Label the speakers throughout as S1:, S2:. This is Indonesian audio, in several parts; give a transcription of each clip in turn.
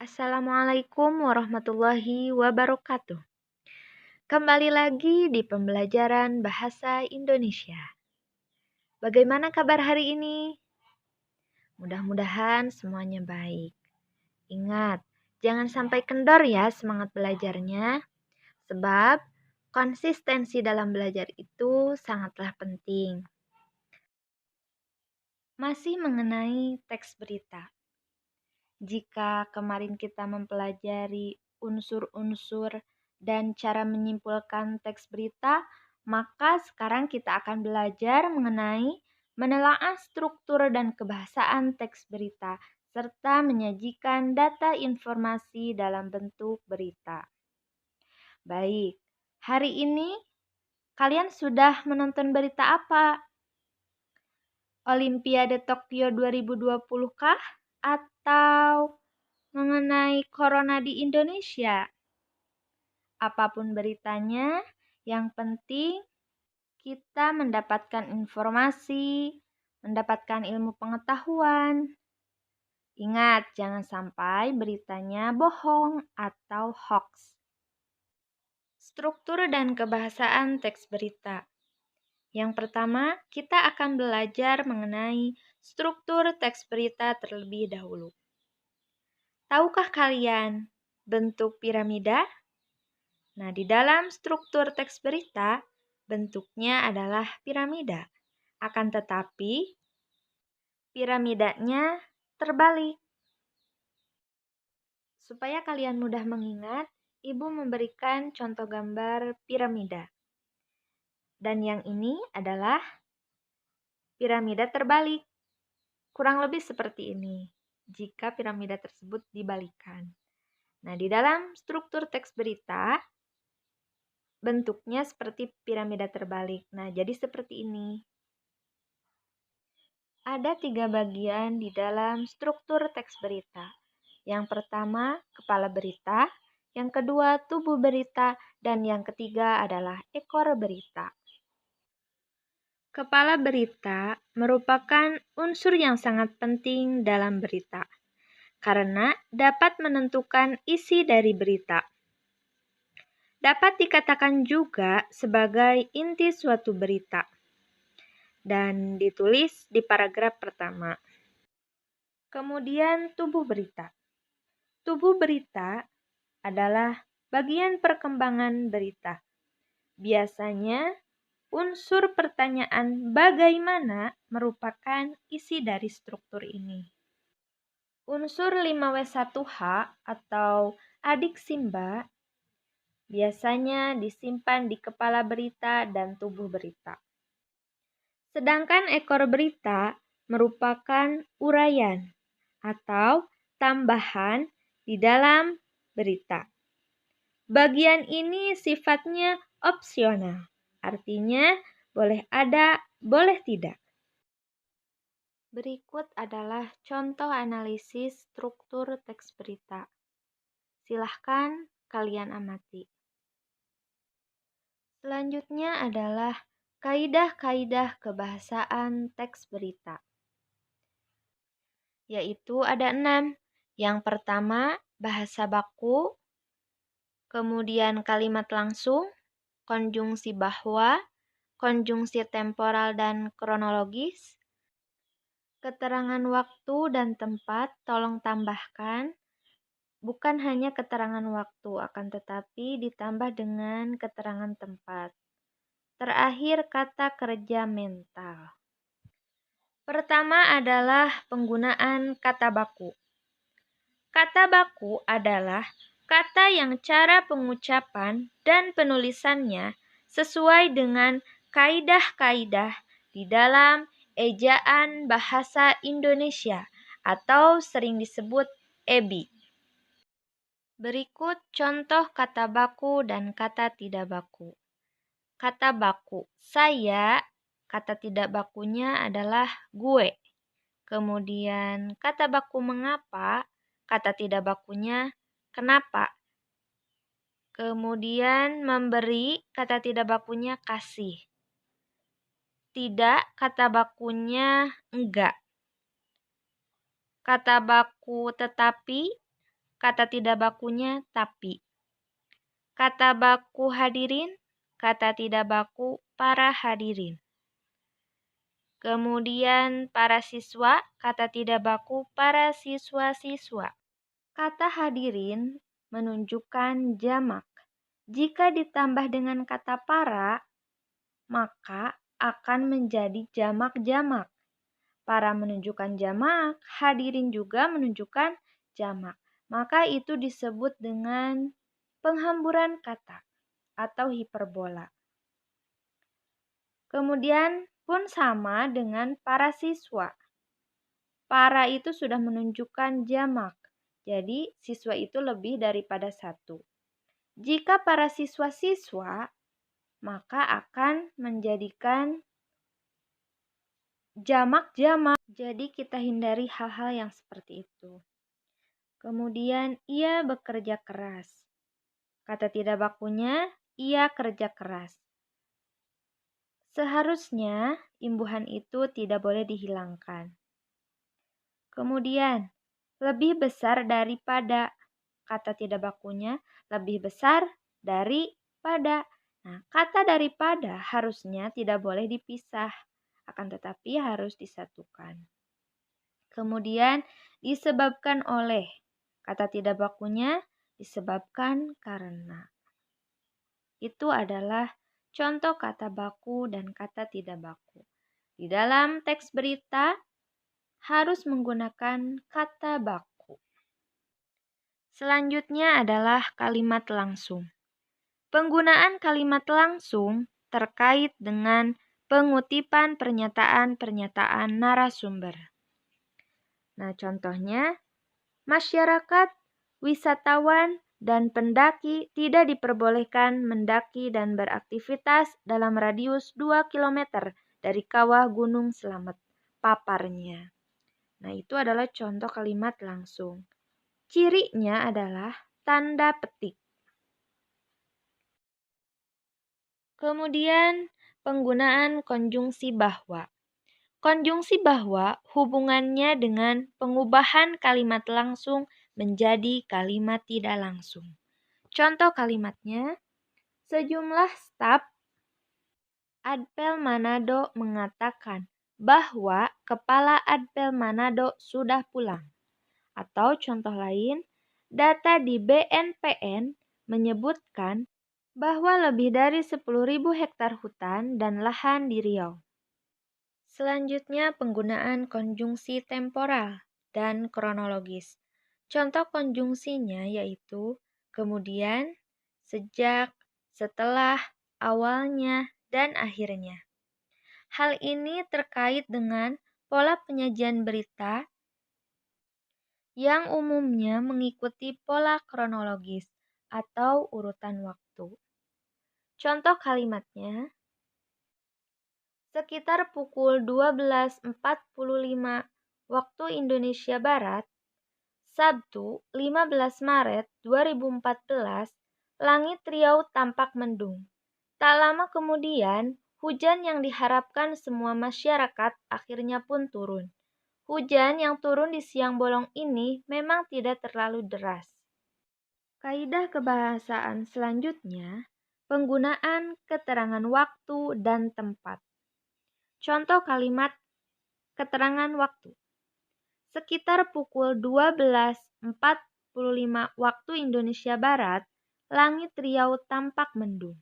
S1: Assalamualaikum warahmatullahi wabarakatuh. Kembali lagi di pembelajaran bahasa Indonesia. Bagaimana kabar hari ini? Mudah-mudahan semuanya baik. Ingat, jangan sampai kendor ya semangat belajarnya, sebab konsistensi dalam belajar itu sangatlah penting. Masih mengenai teks berita. Jika kemarin kita mempelajari unsur-unsur dan cara menyimpulkan teks berita, maka sekarang kita akan belajar mengenai menelaah struktur dan kebahasaan teks berita, serta menyajikan data informasi dalam bentuk berita. Baik, hari ini kalian sudah menonton berita apa? Olimpiade Tokyo 2020 kah? Atau mengenai corona di Indonesia? Apapun beritanya, yang penting kita mendapatkan informasi, mendapatkan ilmu pengetahuan. Ingat, jangan sampai beritanya bohong atau hoax. Struktur dan kebahasaan teks berita. Yang pertama, kita akan belajar mengenai struktur teks berita terlebih dahulu. Tahukah kalian bentuk piramida? Nah, di dalam struktur teks berita, bentuknya adalah piramida. Akan tetapi, piramidanya terbalik. Supaya kalian mudah mengingat, Ibu memberikan contoh gambar piramida. Dan yang ini adalah piramida terbalik. Kurang lebih seperti ini, jika piramida tersebut dibalikan. Nah, di dalam struktur teks berita, bentuknya seperti piramida terbalik. Nah, jadi seperti ini. Ada 3 bagian di dalam struktur teks berita. Yang pertama, kepala berita. Yang kedua, tubuh berita. Dan yang ketiga adalah ekor berita. Kepala berita merupakan unsur yang sangat penting dalam berita, karena dapat menentukan isi dari berita. Dapat dikatakan juga sebagai inti suatu berita, dan ditulis di paragraf pertama. Kemudian tubuh berita. Tubuh berita adalah bagian perkembangan berita. Biasanya, unsur pertanyaan bagaimana merupakan isi dari struktur ini. Unsur 5W1H atau adik Simba biasanya disimpan di kepala berita dan tubuh berita. Sedangkan ekor berita merupakan uraian atau tambahan di dalam berita. Bagian ini sifatnya opsional, artinya boleh ada, boleh tidak. Berikut adalah contoh analisis struktur teks berita. Silahkan kalian amati. Selanjutnya adalah kaidah-kaidah kebahasaan teks berita. Yaitu ada 6. Yang pertama, bahasa baku, kemudian kalimat langsung, konjungsi bahwa, konjungsi temporal dan kronologis, keterangan waktu dan tempat, tolong tambahkan, bukan hanya keterangan waktu, akan tetapi ditambah dengan keterangan tempat. Terakhir, kata kerja mental. Pertama adalah penggunaan kata baku. Kata baku adalah kata yang cara pengucapan dan penulisannya sesuai dengan kaidah-kaidah di dalam ejaan bahasa Indonesia atau sering disebut EBI. Berikut contoh kata baku dan kata tidak baku. Kata baku saya, kata tidak bakunya adalah gue. Kemudian kata baku mengapa, kata tidak bakunya kenapa. Kemudian memberi, kata tidak bakunya kasih. Tidak, kata bakunya enggak. Kata baku tetapi, kata tidak bakunya tapi. Kata baku hadirin, kata tidak baku para hadirin. Kemudian para siswa, kata tidak baku para siswa-siswa. Kata hadirin menunjukkan jamak. Jika ditambah dengan kata para, maka akan menjadi jamak-jamak. Para menunjukkan jamak, hadirin juga menunjukkan jamak. Maka itu disebut dengan penghamburan kata atau hiperbola. Kemudian pun sama dengan para siswa. Para itu sudah menunjukkan jamak. Jadi siswa itu lebih daripada satu. Jika para siswa-siswa, maka akan menjadikan jamak-jamak. Jadi kita hindari hal-hal yang seperti itu. Kemudian ia bekerja keras. Kata tidak bakunya, ia kerja keras. Seharusnya imbuhan itu tidak boleh dihilangkan. Kemudian, lebih besar daripada. Kata tidak bakunya lebih besar daripada. Nah, kata daripada harusnya tidak boleh dipisah, akan tetapi harus disatukan. Kemudian, disebabkan oleh. Kata tidak bakunya disebabkan karena. Itu adalah contoh kata baku dan kata tidak baku. Di dalam teks berita harus menggunakan kata baku. Selanjutnya adalah kalimat langsung. Penggunaan kalimat langsung terkait dengan pengutipan pernyataan-pernyataan narasumber. Nah, contohnya, masyarakat, wisatawan, dan pendaki tidak diperbolehkan mendaki dan beraktivitas dalam radius 2 km dari kawah Gunung Slamet, paparnya. Nah, itu adalah contoh kalimat langsung. Cirinya adalah tanda petik. Kemudian penggunaan konjungsi bahwa. Konjungsi bahwa hubungannya dengan pengubahan kalimat langsung menjadi kalimat tidak langsung. Contoh kalimatnya, sejumlah staf Adpel Manado mengatakan bahwa Kepala Adpel Manado sudah pulang. Atau contoh lain, data di BNPN menyebutkan bahwa lebih dari 10.000 hektar hutan dan lahan di Riau. Selanjutnya penggunaan konjungsi temporal dan kronologis. Contoh konjungsinya yaitu kemudian, sejak, setelah, awalnya, dan akhirnya. Hal ini terkait dengan pola penyajian berita yang umumnya mengikuti pola kronologis atau urutan waktu. Contoh kalimatnya, sekitar pukul 12.45 waktu Indonesia Barat, Sabtu 15 Maret 2014, langit Riau tampak mendung. Tak lama kemudian, hujan yang diharapkan semua masyarakat akhirnya pun turun. Hujan yang turun di siang bolong ini memang tidak terlalu deras. Kaidah kebahasaan selanjutnya, penggunaan keterangan waktu dan tempat. Contoh kalimat keterangan waktu. Sekitar pukul 12.45 waktu Indonesia Barat, langit Riau tampak mendung.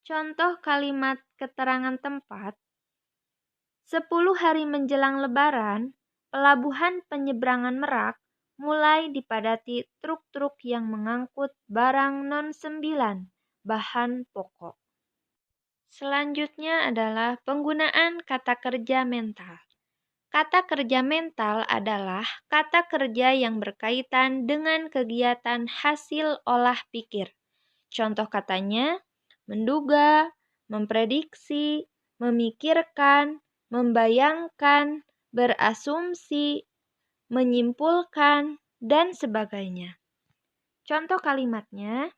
S1: Contoh kalimat keterangan tempat. 10 hari menjelang Lebaran, pelabuhan penyeberangan Merak mulai dipadati truk-truk yang mengangkut barang non-9, bahan pokok. Selanjutnya adalah penggunaan kata kerja mental. Kata kerja mental adalah kata kerja yang berkaitan dengan kegiatan hasil olah pikir. Contoh katanya, menduga, memprediksi, memikirkan, membayangkan, berasumsi, menyimpulkan, dan sebagainya. Contoh kalimatnya,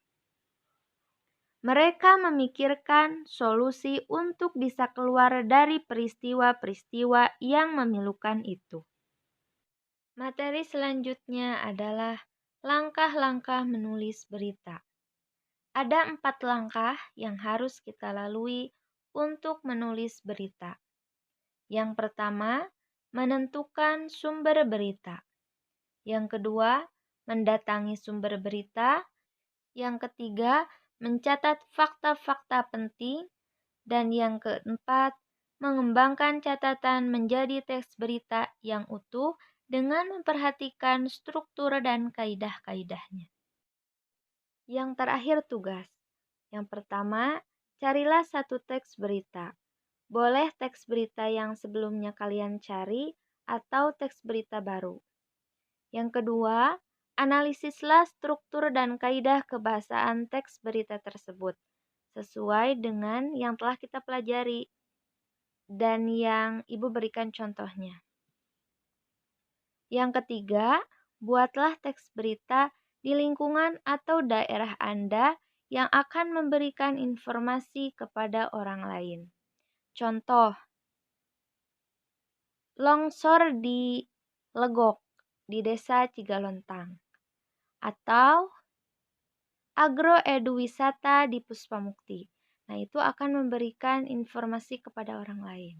S1: mereka memikirkan solusi untuk bisa keluar dari peristiwa-peristiwa yang memilukan itu. Materi selanjutnya adalah Langkah-langkah menulis berita. Ada 4 langkah yang harus kita lalui untuk menulis berita. Yang pertama, menentukan sumber berita. Yang kedua, mendatangi sumber berita. Yang ketiga, mencatat fakta-fakta penting. Dan yang keempat, mengembangkan catatan menjadi teks berita yang utuh dengan memperhatikan struktur dan kaidah-kaidahnya. Yang terakhir tugas. Yang pertama, carilah satu teks berita. Boleh teks berita yang sebelumnya kalian cari atau teks berita baru. Yang kedua, analisislah struktur dan kaidah kebahasaan teks berita tersebut sesuai dengan yang telah kita pelajari dan yang Ibu berikan contohnya. Yang ketiga, buatlah teks berita di lingkungan atau daerah Anda yang akan memberikan informasi kepada orang lain. Contoh, longsor di Legok di Desa Cigalontang, atau agroeduwisata di Puspamukti. Nah, itu akan memberikan informasi kepada orang lain.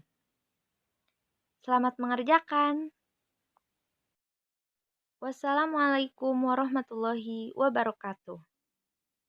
S1: Selamat mengerjakan. Wassalamualaikum warahmatullahi wabarakatuh.